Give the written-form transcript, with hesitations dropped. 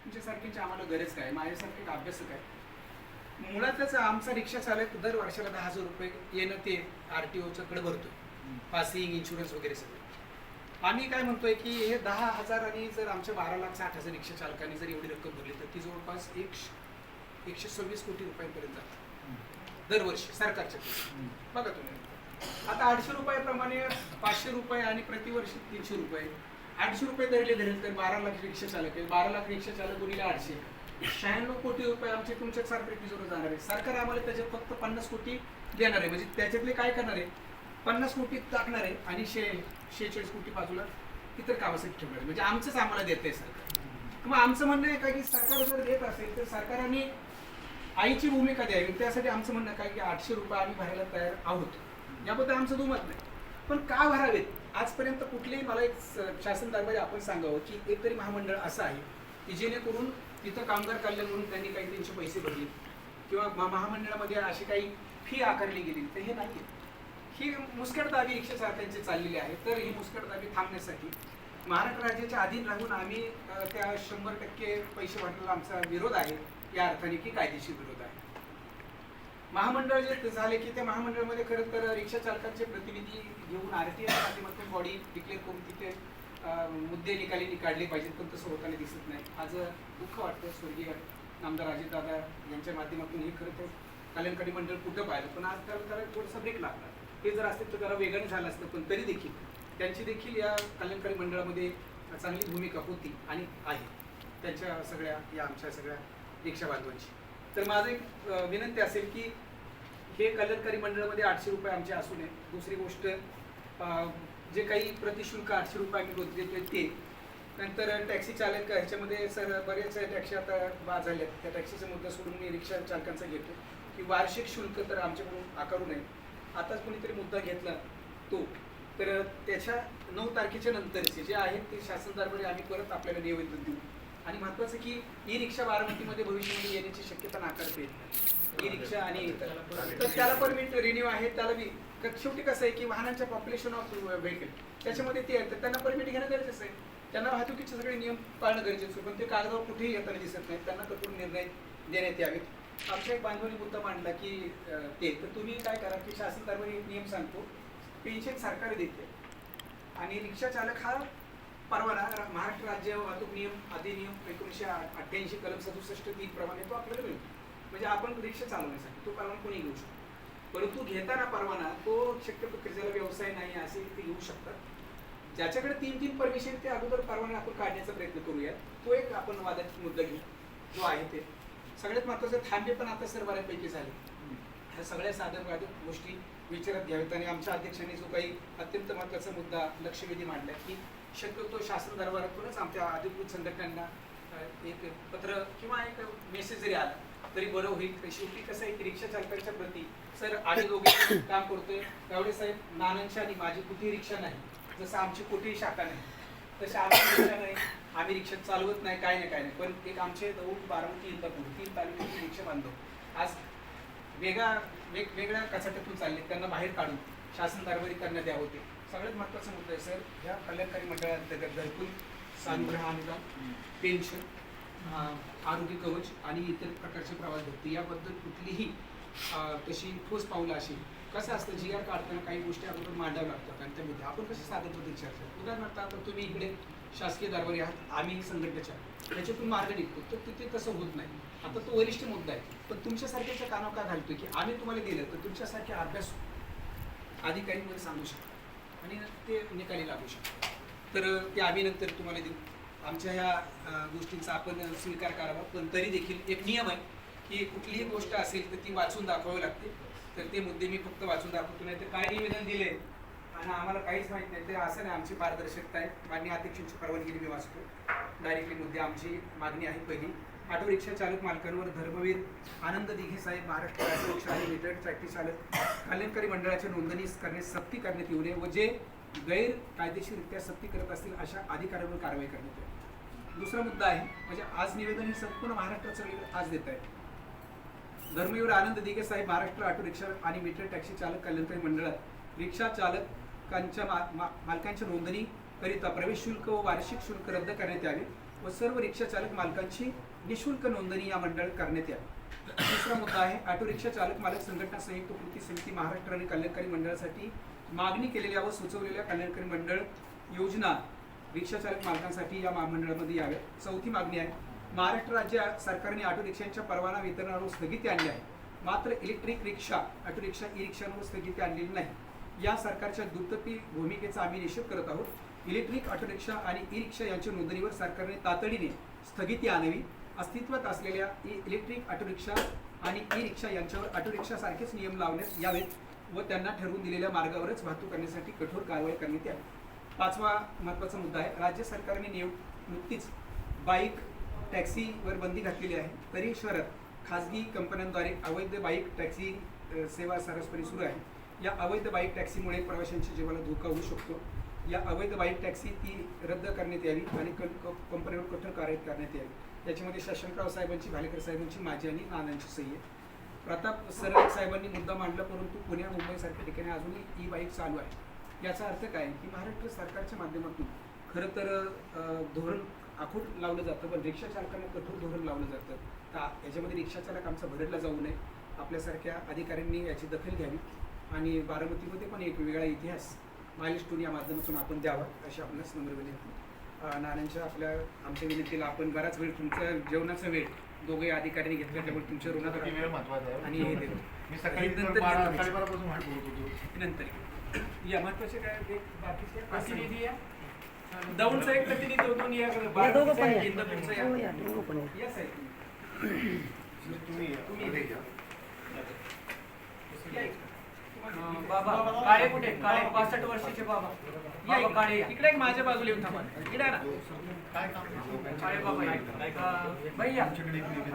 तुमच्यासारख्यांची आम्हाला गरज काय, माझ्यासारखे अभ्यासक आहे. मुळातच आमचा रिक्षा चालक दर वर्षाला 10,000 रुपये येणं ते RTOच्या कडे भरतोय, पासिंग, इन्शुरन्स वगैरे सगळं. आम्ही काय म्हणतोय की हे 10,000 आणि जर आमच्या 12,60,000 रिक्षा चालकांनी जर एवढी रक्कम भरली तर ती जवळपास 126 कोटी रुपयांपर्यंत जाते दरवर्षी सरकारच्या. बघा तुम्ही आता 800 रुपयाप्रमाणे 500 रुपये आणि प्रतिवर्षी 300 रुपये, 800 रुपये धरले तर 12 लाख रिक्षा चालक आहे. 12 लाख रिक्षा चालक गुणिले 800, 96 कोटी रुपये आमचे तुमच्या सारख्या व्यक्तीजवळ जाणार आहे. सरकार आम्हाला त्याच्यात फक्त 50 कोटी देणार आहे. म्हणजे त्याच्यातले काय करणार आहे, 50 कोटी टाकणार आहे आणि 46 कोटी बाजूला इतर कामासाठी ठेवणार आहे. म्हणजे आमचंच आम्हाला देत आहे सरकार. मग आमचं म्हणणं आहे का की सरकार जर देत असेल तर सरकारने आईची भूमिका द्यावी. त्यासाठी आमचं म्हणणं काय की 800 रुपये आम्ही भरायला तयार आहोत, याबद्दल आमचं दुमत नाही. पण का भरावेत आजपर्यंत कुठलेही मला एक शासन दरबारी आपण सांगावं की एकतरी महामंडळ असं आहे की जेणेकरून तिथं कामगार कल्याण म्हणून त्यांनी काही त्यांचे पैसे भरले किंवा महामंडळामध्ये अशी काही फी आकारली गेली, तर हे नाही. ही मुस्कटदाबी रिक्षा चालकांची चाललेली आहे. तर ही मुस्कटदाबी थांबण्यासाठी महाराष्ट्र राज्याच्या अधीन राहून आम्ही त्या 100% पैसे वाटण्याला आमचा विरोध आहे, या अर्थाने की कायदेशीर विरोध आहे. महामंडळ जे झाले की त्या महामंडळामध्ये खरं तर रिक्षा चालकांचे प्रतिनिधी घेऊन RTI माध्यमातून बॉडी डिक्लेअर करून तिथे मुद्दे निकाली काढले पाहिजेत, पण तसं होताना दिसत नाही. आज दुःख वाटतं स्वर्गीय नामदार अजितदादा यांच्या माध्यमातून हे खरं तर कल्याणकारी मंडळ कुठं पाहिलं, पण आज त्याला थोडंसं ब्रेक लागला. हे जर असतील तर जरा वेगळं झालं असतं, पण तरी देखील त्यांची देखील या कल्याणकारी मंडळामध्ये चांगली भूमिका होती आणि आहे त्यांच्या सगळ्या या आमच्या सगळ्या रिक्षा बांधवांची. तर माझं एक विनंती असेल की हे कल्याणकारी मंडळामध्ये 800 रुपये आमचे असू नये. दुसरी गोष्ट, जे काही प्रतिशुल्क 800 रुपये आम्ही रोज देतोय ते, नंतर टॅक्सी चालक ह्याच्यामध्ये सर बरेच टॅक्सी आता बाद झाल्या, त्या टॅक्सीचा मुद्दा सोडून मी रिक्षा चालकांचा घेतो की वार्षिक शुल्क तर आमच्याकडून आकारू नये. आताच कोणीतरी मुद्दा घेतला तो, तर त्याच्या 9 तारखेच्या नंतरचे जे आहेत ते शासन दरबारी आम्ही परत आपल्याला निवेदन देऊ. आणि महत्त्वाचं की ई रिक्षा बारामतीमध्ये भविष्यामध्ये येण्याची शक्यता नाकारता येत नाही. ई रिक्षा आणि तर त्याला परमिट रिन्यू आहे, त्याला बी शेवटी कसं आहे की वाहनांच्या पॉप्युलेशन ऑफ व्हेकल त्याच्यामध्ये ते आहे, तर त्यांना परमिट घेणं गरजेचं आहे. त्यांना वाहतुकीचे सगळे नियम पाळणं गरजेचं आहे, पण ते कागदावर कुठेही येताना दिसत नाही. त्यांना कठोर निर्णय देण्यात यावेत. आमच्या एक बांधवांनी मुद्दा मांडला की ते तर तुम्ही काय करा की शासन दरबारी एक नियम सांगतो, पेन्शन सरकार देते आणि रिक्षा चालक हा परवाना महाराष्ट्र राज्य वाहतूक नियम अधिनियम 1988 कलम 67(3) प्रमाणे तो आपल्याला मिळतो. म्हणजे आपण रिक्षा चालवण्यासाठी तो परवाना कोणी घेऊ शकतो, परंतु घेताना परवाना तो शक्यतो ज्याला व्यवसाय नाही असे ते घेऊ शकतात. ज्याच्याकडे 3 परमिशन ते अगोदर परवाना आपण काढण्याचा प्रयत्न करूया. तो एक आपण वादाचा मुद्दा घेऊ जो आहे ते. सगळ्यात महत्त्वाचं थांबे पण आता सर बऱ्यापैकी झाले. ह्या सगळ्या साधक गोष्टी विचारात घ्याव्यात. आणि आमच्या अध्यक्षांनी जो काही अत्यंत महत्त्वाचा मुद्दा लक्षवेधी मांडला की शक्यतो शासन दरबारातूनच आमच्या अधिकृत संघटनांना एक पत्र किंवा एक मेसेज जरी आला तरी बरं होईल. शेवटी कसं आहे की रिक्षा चालकांच्या प्रती सर आम्ही दोघे काम करतोय. गावडे साहेब, नानांची आणि माझी कुठेही रिक्षा नाही, जसं आमची कुठेही शाखा नाही तशी आमची रिक्षा नाही, आम्ही रिक्षा चालवत नाही, काय नाही. पण एक आमचे दौंड, बारामती, इंदापूर 3 तालुक्यातील रिक्षा बांधव आज वेगवेगळ्या कचाट्यातून चालले, त्यांना बाहेर काढून शासन दरबारी करण्यात यावं. होते सगळ्यात महत्त्वाचा मुद्दा आहे सर. ह्या कल्याणकारी मंडळांतर्गत घरकुल, सानुग्रह अनुदान, पेन्शन, आरोग्य कवच आणि इतर प्रकारचे प्रवास भत्ते याबद्दल कुठलीही तशी ठोस पावलं अशी. कसं असतं GR काढताना काही गोष्टी अगोदर मांडाव्या लागतात आणि त्यामध्ये आपण कसे साधनपद्धती चर्चा. उदाहरणार्थ आता तुम्ही इकडे शासकीय दरबारी आहात, आम्ही संघटनेच्या, त्याच्यातून मार्ग निघतो, तर तिथे तसं होत नाही. आता तो वरिष्ठ मुद्दा आहे, पण तुमच्यासारख्याच्या कानावर का घालतोय की आम्ही तुम्हाला दिलं तर तुमच्यासारखे अभ्यास अधिकारी मध्ये सांगू शकतो आणि ते निकाली लागू शकतो. तर ते आम्ही नंतर तुम्हाला देऊ. आमच्या ह्या गोष्टींचा आपण स्वीकार करावा, पण तरी देखील एक नियम आहे की कुठलीही गोष्ट असेल तर ती वाचून दाखवावी लागते. तर ते मुद्दे मी फक्त वाचून दाखवतो, नाही तर काय निवेदन दिले आणि आम्हाला काहीच माहीत नाही ते असं नाही. आमची पारदर्शकता आहे. माननीय अध्यक्षांची परवानगीने मी वाचतो डायरेक्टली मुद्दे. आमची मागणी आहे पहिली, ऑटो रिक्षा चालक मालकांवर धर्मवीर आनंद दिघे साहेब महाराष्ट्र ऑटो रिक्षा आणि मीटर ट्रॅक्सी चालक कल्याणकारी मंडळाच्या नोंदणी करण्यास सक्ती करण्यात येऊ नये व जे गैर कायदेशीररित्या सक्ती करत असतील अशा अधिकाऱ्यांवर कारवाई करण्यात येईल. दुसरा मुद्दा आहे म्हणजे आज निवेदन हे संपूर्ण महाराष्ट्रात सगळीकडे आज देत आहे. धर्मवीर आनंद दिघे साहेब महाराष्ट्र ऑटो रिक्षा आणि मीटर टॅक्सी चालक कल्याणकारी मंडळात रिक्षा चालकांच्या मालकांच्या नोंदणी करिता प्रवेश शुल्क व वार्षिक शुल्क रद्द करण्यात यावे. व सर्व रिक्षा चालक मालकांची निशुल्क नोंदणी या मंडळ करण्यात यावी। दुसरा मुद्दा आहे ऑटो रिक्षा चालक मालक संघटना संयुक्त कृती समिती महाराष्ट्र आणि कल्याणकारी मंडळासाठी मागणी केलेल्या व सुचवलेल्या कल्याणकारी मंडळ योजना रिक्षा चालक मालकांसाठी या महामंडळामध्ये याव्या। चौथी मागणी आहे, महाराष्ट्र राज्य सरकारने ऑटो रिक्षांच्या परवाना वितरणावर स्थगिती आणली आहे, मात्र इलेक्ट्रिक रिक्षा ऑटो रिक्षा ई रिक्षांवर स्थगिती आणलेली नाही। या सरकारच्या दुर्दैवी भूमिकेचा आम्ही निषेध करत आहोत। इलेक्ट्रिक ऑटो रिक्षा आणि ई रिक्षा यांच्या नोंदणीवर सरकारने तातडीने स्थगिती आणावी। अस्तित्वात असलेल्या इलेक्ट्रिक ऑटो रिक्षा आणि ई रिक्षा यांच्यावर ऑटो रिक्षा सारखेच नियम लावण्यात यावेत व त्यांना ठरवून दिलेल्या मार्गावरच वाहतूक करण्यासाठी कठोर कारवाई करण्यात यावी। पाचवा महत्त्वाचा मुद्दा आहे, राज्य सरकारने नुकतीच बाईक टॅक्सीवर बंदी घातलेली आहे, तरी शहरात खाजगी कंपन्यांद्वारे अवैध बाईक टॅक्सी सेवा सर्रासपणे सुरू आहे। या अवैध बाईक टॅक्सीमुळे प्रवाशांच्या जीवाला धोका होऊ शकतो। या अवैध बाईक टॅक्सी ती रद्द करण्यात यावी आणि कंपनीवर कठोर कारवाई करण्यात यावी। याच्यामध्ये शशांकराव साहेबांची, भालेकर साहेबांची, माझी आणि नानांची सही आहे। प्रताप सरनाईक साहेबांनी मुद्दा मांडला, परंतु पुणे मुंबईसारख्या ठिकाणी अजूनही ई बाईक चालू आहे। याचा अर्थ काय की महाराष्ट्र सरकारच्या माध्यमातून खरं तर धोरण आखूड लावलं जातं, पण रिक्षा चालकांना कठोर धोरण लावलं जातं। तर याच्यामध्ये रिक्षा चालक आमचा भरडला जाऊ नये, आपल्यासारख्या अधिकाऱ्यांनी याची दखल घ्यावी आणि बारामतीमध्ये पण एक वेगळा इतिहास माइलस्टोन या माध्यमातून आपण द्यावा अशी आपल्यास नम्र विनंती। नानांच्या आमच्या विनंतीला आपण बराच वेळ तुमचा जेवणाचा वेळ दोघे अधिकाऱ्यांनी घेतला, त्यामुळे तुमच्या ऋणात वेळ महत्त्वाचा आहे आणि हे देतो मी सकाळी नंतर 12:30 वाट बोलत होतो नंतर या महत्वाचे काय ते बाकीचे प्रतिनिधी या दौंडचा एक प्रतिनिधी होतो या इंदापूरचा या साहेब तुम्ही बाबा काळे कुठे? काळे 65 वर्षाचे बाबा बाबा काळे या. इकडे माझ्या बाजूला येऊन थांबा, इकडे ना काय काम काळे बाबा या. भैया आमच्याकडे एक निवेदन